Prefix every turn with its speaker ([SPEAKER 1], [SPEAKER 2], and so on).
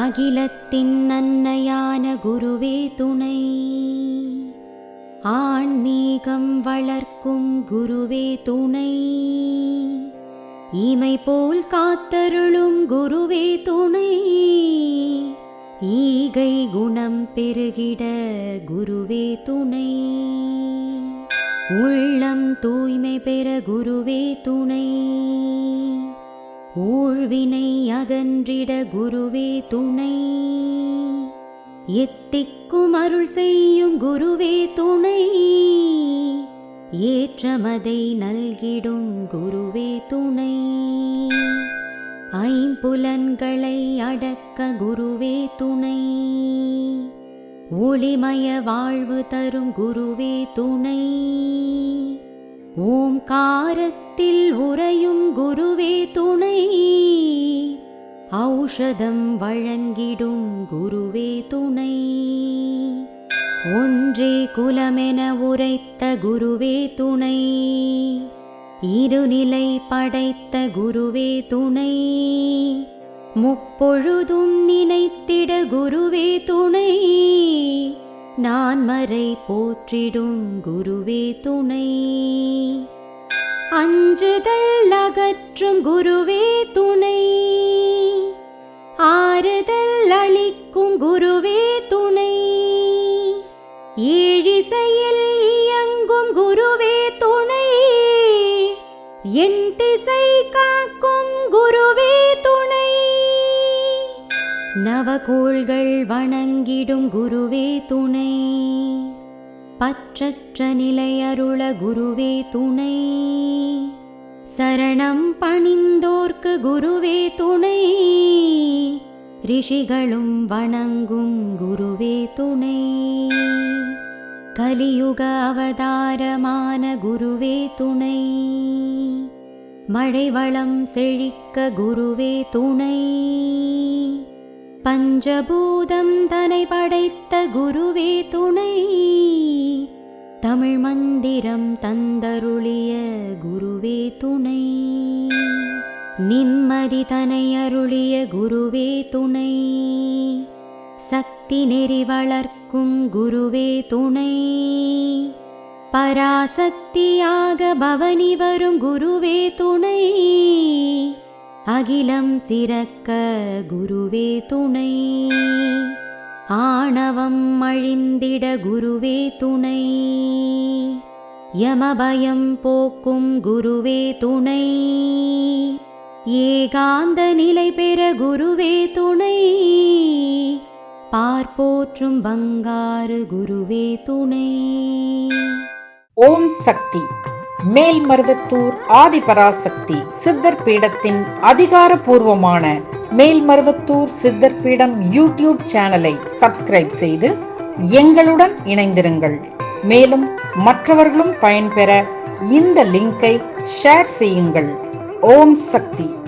[SPEAKER 1] அகிலத்தின் அன்னையான குருவே துணை, ஆன்மீகம் வளர்க்கும் குருவே துணை, இமை போல் காத்தருளும் குருவே துணை, ஈகை குணம் பெருகிட குருவே துணை, உள்ளம் தூய்மை பெற குருவே துணை, ஊழ்வினை அகன்றிட குருவே துணை, எத்திக்கும் அருள் செய்யும் குருவே துணை, ஏற்றமதை நல்கிடும் குருவே துணை, ஐம்புலன்களை அடக்க குருவே துணை, ஒளிமய வாழ்வு தரும் குருவே துணை, ஓம்காரத்தில் உறையும் குருவே துணை, ஔஷதம் வழங்கிடும் குருவே துணை, ஒன்றே குலமென உரைத்த குருவே துணை, இருநிலை படைத்த குருவே துணை, முப்பொழுதும் நினைத்திட குருவே துணை, நான்மறை போற்றிடும் குருவே துணை, அஞ்சுதல் அகற்றும் குருவே துணை, ஆறுதல் அளிக்கும் குருவே துணை, ஏழிசையில் இயங்கும் குருவே துணை, என் திசை காக்கும் குருவே துணை, நவகோள்கள் வணங்கிடும் குருவே துணை, பற்றற்ற நிலை அருள குருவே துணை, சரணம் பணிந்தோர்க்கு குருவே துணை, ரிஷிகளும் வணங்கும் குருவே துணை, கலியுக அவதாரமான குருவே துணை, மழை வளம் செழிக்க குருவே துணை, பஞ்சபூதம் தனை படைத்த குருவே துணை, தமிழ் மந்திரம் தந்தருளிய குருவே துணை, நிம்மதி தனை அருளிய குருவே துணை, சக்தி நெறி வளர்க்கும் குருவே துணை, பராசக்தியாக பவனி வரும் குருவே துணை, அகிலம் சிறக்க குருவே துணை, ஆணவம் அழிந்திட குருவே துணை, யமபயம் போக்கும் குருவே துணை, ஏகாந்த நிலை பெற குருவே துணை, பார்ப்போற்றும் பங்காரு குருவே துணை.
[SPEAKER 2] ஓம் சக்தி. மேல்மருவத்தூர் ஆதிபராசக்தி சித்தர் பீடத்தின் அதிகாரபூர்வமான மேல்மருவத்தூர் சித்தர் பீடம் யூடியூப் சேனலை சப்ஸ்கிரைப் செய்து எங்களுடன் இணைந்திருங்கள். மேலும் மற்றவர்களும் பயன்பெற இந்த லிங்கை ஷேர் செய்யுங்கள். ஓம் சக்தி.